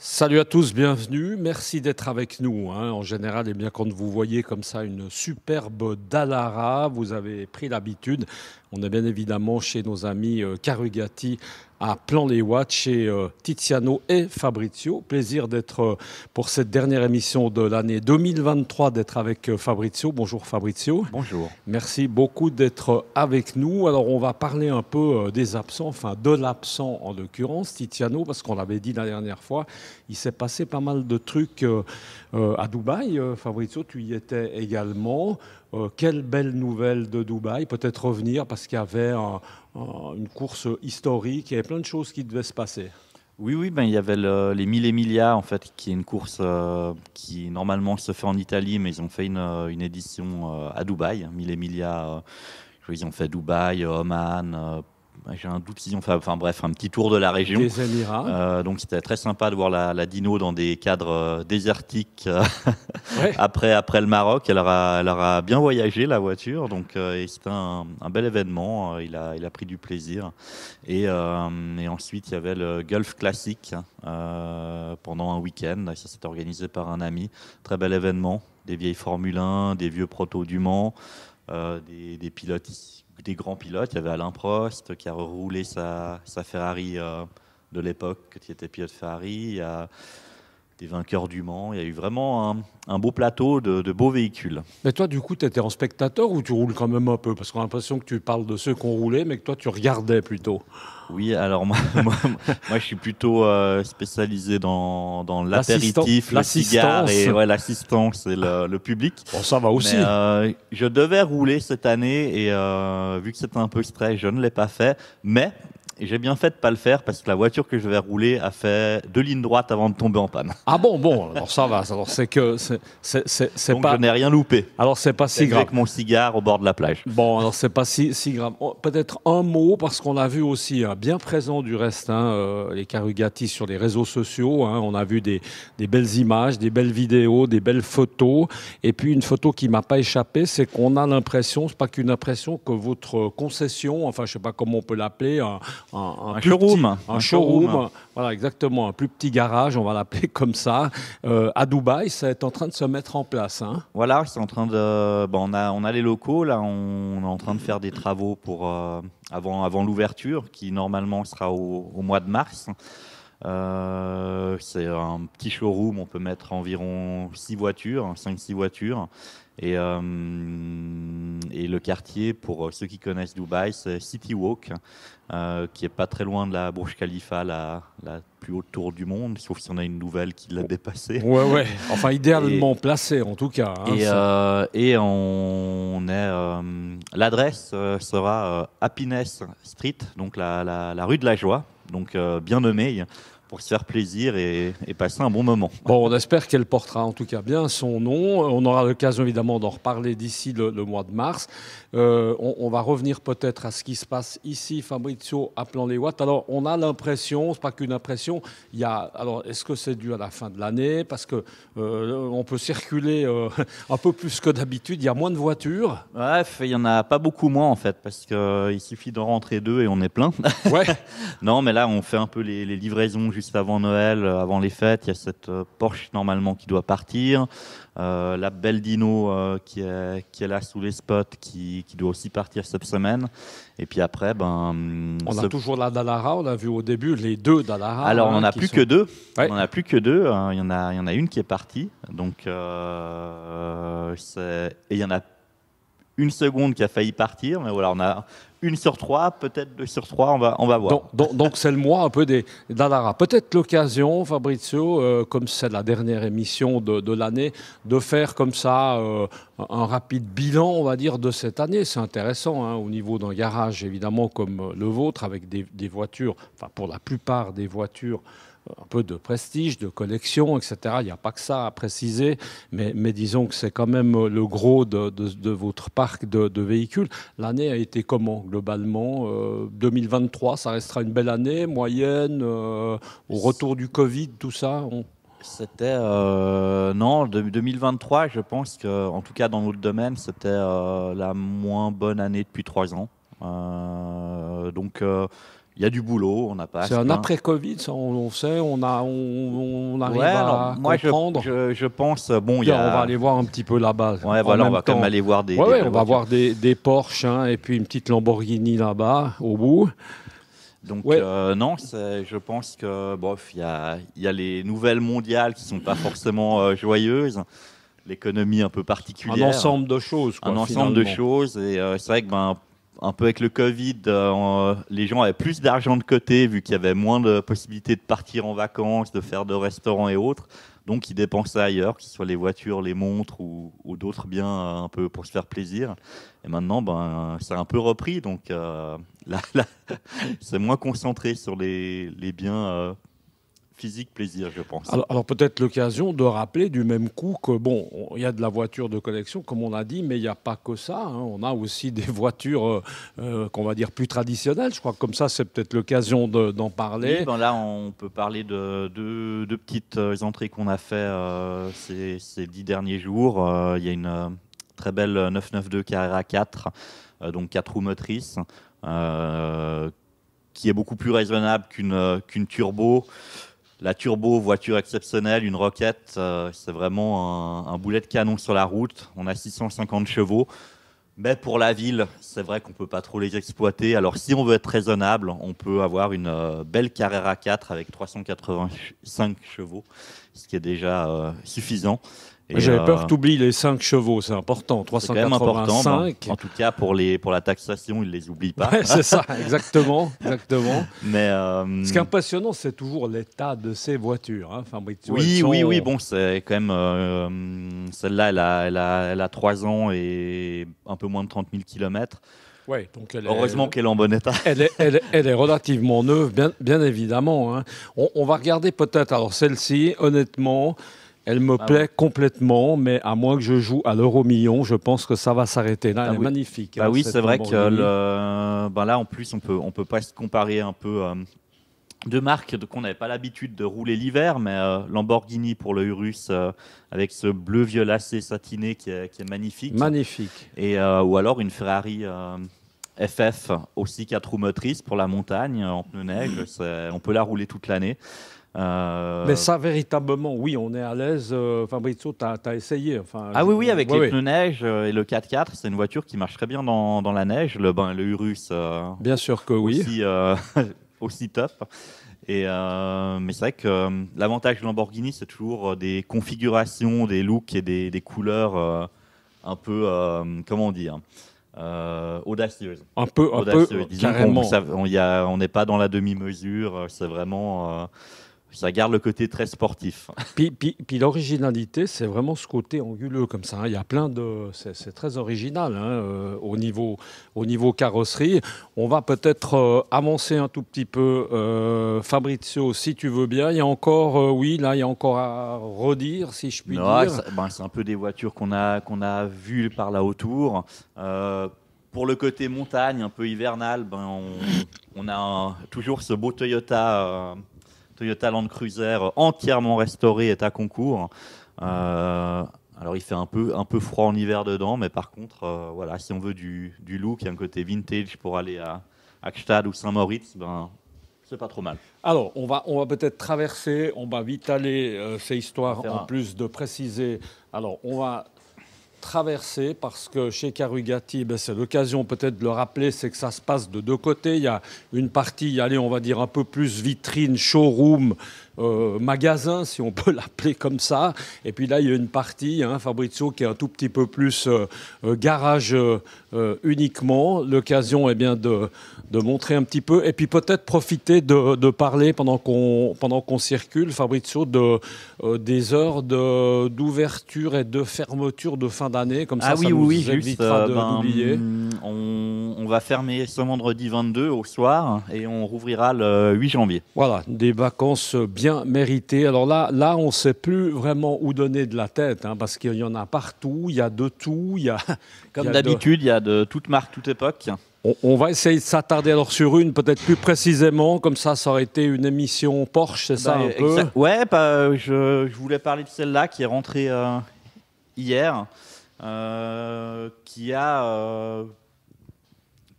Salut à tous, bienvenue. Merci d'être avec nous. En général, eh bien, quand vous voyez comme ça une superbe Dallara, vous avez pris l'habitude. On est bien évidemment chez nos amis Carugati à Plan-les-Ouates, chez Tiziano et Fabrizio. Plaisir d'être pour cette dernière émission de l'année 2023, d'être avec Fabrizio. Bonjour Fabrizio. Bonjour. Merci beaucoup d'être avec nous. Alors, on va parler un peu des absents, enfin de l'absent en l'occurrence, Tiziano, parce qu'on l'avait dit la dernière fois, il s'est passé pas mal de trucs à Dubaï. Fabrizio, tu y étais également. Quelle belle nouvelle de Dubaï. Peut-être revenir parce qu'il y avait une course historique, il y avait plein de choses qui devaient se passer. Oui, ben, il y avait les 1000 et Emilia, en fait, qui est une course qui normalement se fait en Italie, mais ils ont fait une édition à Dubaï. 1000 Emilia, ils ont fait Dubaï, Oman. J'ai un doute qu'ils ont fait, enfin bref, un petit tour de la région. Des Émirats. Donc c'était très sympa de voir la Dino dans des cadres désertiques Ouais. après le Maroc. Elle aura bien voyagé, la voiture, donc et c'était un bel événement. Il a pris du plaisir. Et ensuite, il y avait le Gulf Classic pendant un week-end. Ça s'était organisé par un ami. Très bel événement. Des vieilles Formule 1, des vieux protos du Mans, des pilotes des grands pilotes. Il y avait Alain Prost qui a roulé sa Ferrari de l'époque, qui était pilote Ferrari. Il y a des vainqueurs du Mans. Il y a eu vraiment un beau plateau de beaux véhicules. Mais toi, du coup, tu étais en spectateur ou tu roules quand même un peu? Parce qu'on a l'impression que tu parles de ceux qui ont roulé, mais que toi, tu regardais plutôt. Oui, alors moi, je suis plutôt spécialisé dans l'apéritif, le cigare L'assistance. et ouais, l'assistance et le public. Bon, ça va aussi. Mais je devais rouler cette année et vu que c'était un peu stress, je ne l'ai pas fait. Mais j'ai bien fait de ne pas le faire parce que la voiture que je vais rouler a fait 2 lignes droites avant de tomber en panne. Ah bon, alors ça va. Alors c'est que c'est Donc pas. je n'ai rien loupé. Alors c'est pas si grave. Avec mon cigare au bord de la plage. Bon, alors c'est pas si grave. Oh, peut-être un mot, parce qu'on a vu aussi, bien présent du reste, les Carugati sur les réseaux sociaux. On a vu des belles images, des belles vidéos, des belles photos. Et puis une photo qui m'a pas échappé, c'est qu'on a l'impression, c'est pas qu'une impression, que votre concession, enfin je sais pas comment on peut l'appeler, un Un plus showroom. petit, un showroom, voilà exactement, un plus petit garage, on va l'appeler comme ça, à Dubaï, ça est en train de se mettre en place. Voilà, c'est en train de. Bon, on a les locaux là, on est en train de faire des travaux pour avant l'ouverture, qui normalement sera au mois de mars. C'est un petit showroom, on peut mettre environ 6 voitures, 5-6 voitures. Et le quartier, pour ceux qui connaissent Dubaï, c'est City Walk, qui est pas très loin de la Burj Khalifa, la plus haute tour du monde, sauf si on a une nouvelle qui l'a dépassée. Ouais. Enfin, idéalement placé, en tout cas. Et on est. L'adresse sera Happiness Street, donc la rue de la joie, donc bien nommée, pour se faire plaisir et passer un bon moment. Bon, on espère qu'elle portera en tout cas bien son nom. On aura l'occasion évidemment d'en reparler d'ici le mois de mars. On va revenir peut-être à ce qui se passe ici, Fabrizio, à Plan-les-Ouates. Alors, on a l'impression, c'est pas qu'une impression, alors, est-ce que c'est dû à la fin de l'année? Parce que on peut circuler un peu plus que d'habitude, il y a moins de voitures. Bref, il y en a pas beaucoup moins en fait, parce qu'il suffit d'en rentrer 2 et on est plein. Ouais. Non, mais là, on fait un peu les livraisons juste avant Noël, avant les fêtes. Il y a cette Porsche normalement qui doit partir. La belle Dino qui est là sous les spots, qui doit aussi partir cette semaine. Et puis après, On a toujours la Dallara, on a vu au début les 2 Dallara. Alors, on n'en a plus que 2. Ouais. On n'en a plus que 2. Il y en a une qui est partie. Donc, et il y en a une seconde qui a failli partir. Mais voilà, on a 1 sur 3, peut-être 2 sur 3, on va voir. Donc c'est le mois un peu des Dallara. Peut-être l'occasion, Fabrizio, comme c'est la dernière émission de l'année, de faire comme ça un rapide bilan, on va dire, de cette année. C'est intéressant au niveau d'un garage, évidemment, comme le vôtre, avec des voitures, enfin pour la plupart des voitures, un peu de prestige, de collection, etc. Il n'y a pas que ça à préciser, mais disons que c'est quand même le gros de votre parc de véhicules. L'année a été comment, globalement 2023, ça restera une belle année, moyenne, au retour du Covid, tout ça C'était non, 2023, je pense que, en tout cas dans notre domaine, c'était la moins bonne année depuis 3 ans. Donc il y a du boulot, on n'a pas. C'est un après-Covid, ça, on sait, on arrive à moi, comprendre. Je pense, on va aller voir un petit peu là-bas. Ouais, voilà, on va quand même aller voir des. Ouais, on va voir des Porsche, hein, et puis une petite Lamborghini là-bas, au bout. Donc non, je pense que il y a les nouvelles mondiales qui sont pas forcément joyeuses, l'économie un peu particulière, un ensemble de choses, quoi, et c'est vrai que un peu avec le Covid, les gens avaient plus d'argent de côté vu qu'il y avait moins de possibilités de partir en vacances, de faire de restaurants et autres. Donc ils dépensaient ailleurs, que ce soit les voitures, les montres ou d'autres biens un peu pour se faire plaisir. Et maintenant, c'est un peu repris. Donc là, c'est moins concentré sur les biens physique, plaisir, je pense. Alors peut-être l'occasion de rappeler du même coup que, bon, il y a de la voiture de collection, comme on a dit, mais il n'y a pas que ça. Hein. On a aussi des voitures, qu'on va dire, plus traditionnelles. Je crois que comme ça, c'est peut-être l'occasion d'en parler. Oui, là, on peut parler de deux petites entrées qu'on a fait ces 10 derniers jours. Il y a une très belle 992 Carrera 4, donc 4 roues motrices, qui est beaucoup plus raisonnable qu'une turbo. La turbo, voiture exceptionnelle, une roquette, c'est vraiment un boulet de canon sur la route. On a 650 chevaux. Mais pour la ville, c'est vrai qu'on ne peut pas trop les exploiter. Alors si on veut être raisonnable, on peut avoir une belle Carrera 4 avec 385 chevaux, ce qui est déjà suffisant. J'avais peur que tu oublies les 5 chevaux, c'est important. 385. C'est quand même important. En tout cas, pour la taxation, ils ne les oublient pas. Ouais, c'est ça, exactement. Mais, ce qui est impressionnant, c'est toujours l'état de ces voitures. Hein. Oui. Bon, c'est quand même. Celle-là, elle a 3 ans et un peu moins de 30 000 km. Ouais, donc heureusement qu'elle est en bon état. Elle est relativement neuve, bien évidemment. Hein. On va regarder peut-être. Alors, celle-ci, honnêtement. Elle me plaît complètement, mais à moins que je joue à l'euro-million, je pense que ça va s'arrêter. Là, elle est magnifique. Oui, c'est vrai que là, en plus, on peut pas se comparer un peu de marques qu'on n'avait pas l'habitude de rouler l'hiver, mais Lamborghini pour le Urus avec ce bleu violacé satiné qui est magnifique. Magnifique. Et ou alors une Ferrari FF aussi 4 roues motrices pour la montagne en pneu neige. On peut la rouler toute l'année. Mais ça, véritablement, oui, on est à l'aise. Fabrizio, tu as essayé. Oui, avec les pneus neige et le 4x4, c'est une voiture qui marche très bien dans la neige. Le Urus, bien sûr que oui. Aussi top. Mais c'est vrai que l'avantage de Lamborghini, c'est toujours des configurations, des looks et des couleurs un peu, comment dire, audacieuses. Un peu, disons carrément. On n'est pas dans la demi-mesure. C'est vraiment... ça garde le côté très sportif. Puis l'originalité, c'est vraiment ce côté anguleux comme ça. Hein. Il y a plein de... C'est très original hein, au niveau carrosserie. On va peut-être avancer un tout petit peu. Fabrizio, si tu veux bien. Il y a encore, il y a encore à redire, si je puis dire. C'est un peu des voitures qu'on a vues par là autour. Pour le côté montagne, un peu hivernal, on a toujours ce beau Toyota Land Cruiser entièrement restauré est à concours. Alors il fait un peu froid en hiver dedans, mais par contre, si on veut du look, il y a un côté vintage pour aller à Gstaad ou Saint-Moritz, c'est pas trop mal. Alors, on va peut-être traverser, on va vite aller, ces histoires en plus de préciser. Alors, on va traverser parce que chez Carugati, c'est l'occasion peut-être de le rappeler, c'est que ça se passe de deux côtés. Il y a une partie, on va dire un peu plus vitrine, showroom, magasin, si on peut l'appeler comme ça. Et puis là, il y a une partie, Fabrizio, qui est un tout petit peu plus garage uniquement. L'occasion est bien de montrer un petit peu. Et puis peut-être profiter de parler pendant qu'on circule, Fabrizio, des heures d'ouverture et de fermeture de fin d'année. Comme ça, ça nous évitera d'oublier. On va fermer ce vendredi 22 au soir et on rouvrira le 8 janvier. Voilà, des vacances bien méritées. Alors là, on ne sait plus vraiment où donner de la tête, parce qu'il y en a partout, il y a de tout. Comme d'habitude, il y a de toutes marques, toute époque. On va essayer de s'attarder alors sur une, peut-être plus précisément, comme ça aurait été une émission Porsche, c'est ça un peu ? Ouais, je voulais parler de celle-là qui est rentrée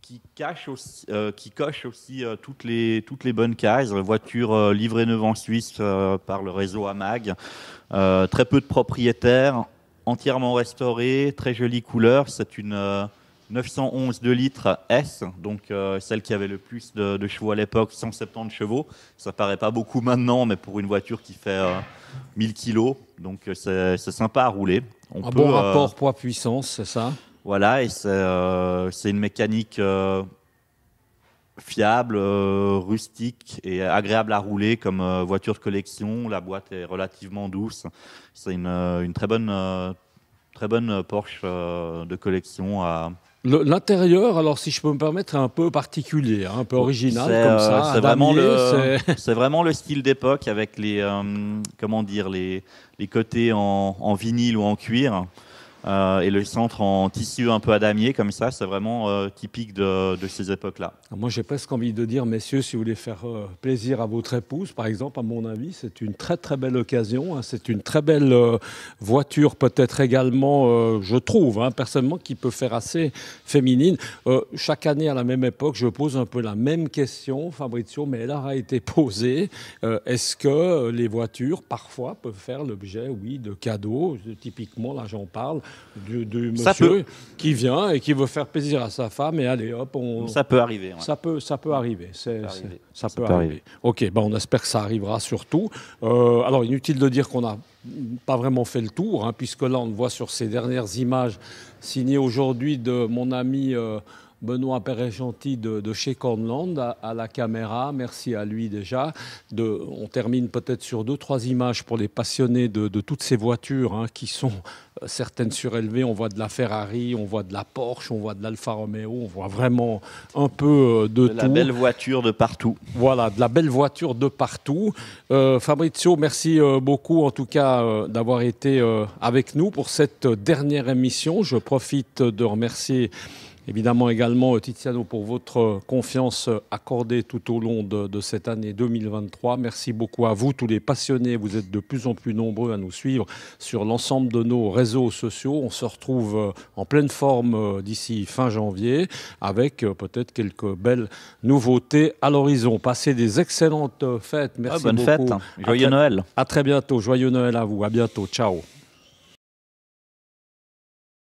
qui qui coche aussi toutes les bonnes cases. Voiture livrée neuve en Suisse par le réseau AMAG. Très peu de propriétaires, entièrement restaurée, très jolie couleur. C'est une 911 2 litres S, donc celle qui avait le plus de chevaux à l'époque, 170 chevaux. Ça paraît pas beaucoup maintenant, mais pour une voiture qui fait 1000 kilos, donc c'est sympa à rouler. Un bon rapport poids-puissance, c'est ça? Voilà, et c'est une mécanique fiable, rustique et agréable à rouler comme voiture de collection. La boîte est relativement douce. C'est une très bonne Porsche de collection à... L'intérieur, alors si je peux me permettre, est un peu particulier, un peu original comme ça. C'est vraiment le style d'époque avec les côtés en vinyle ou en cuir et le centre en tissu un peu à damier comme ça. C'est vraiment typique de ces époques-là. Moi, j'ai presque envie de dire, messieurs, si vous voulez faire plaisir à votre épouse, par exemple, à mon avis, c'est une très très belle occasion. Hein. C'est une très belle voiture, peut-être également, je trouve, hein, personnellement, qui peut faire assez féminine. Chaque année, à la même époque, je pose un peu la même question, Fabrizio, mais elle a été posée. Est-ce que les voitures, parfois, peuvent faire l'objet, oui, de cadeaux? Typiquement, là, j'en parle, du monsieur qui vient et qui veut faire plaisir à sa femme, et allez, hop, ça peut arriver. Ouais. Ça peut arriver. Ça peut arriver. Ok, on espère que ça arrivera surtout. Alors, inutile de dire qu'on n'a pas vraiment fait le tour, hein, puisque là, on le voit sur ces dernières images signées aujourd'hui de mon ami Benoît Perret-Gentil de chez Cornland à la caméra. Merci à lui déjà. On termine peut-être sur 2-3 images pour les passionnés de toutes ces voitures, hein, qui sont certaines surélevées. On voit de la Ferrari, on voit de la Porsche, on voit de l'Alfa Romeo, on voit vraiment un peu de tout. La belle voiture de partout. Voilà, de la belle voiture de partout. Fabrizio, merci beaucoup en tout cas d'avoir été avec nous pour cette dernière émission. Je profite de remercier évidemment également Tiziano pour votre confiance accordée tout au long de cette année 2023. Merci beaucoup à vous, tous les passionnés. Vous êtes de plus en plus nombreux à nous suivre sur l'ensemble de nos réseaux sociaux. On se retrouve en pleine forme d'ici fin janvier avec peut-être quelques belles nouveautés à l'horizon. Passez des excellentes fêtes. Merci bonne beaucoup. Bonne fête. Joyeux Noël. À très bientôt. Joyeux Noël à vous. À bientôt. Ciao.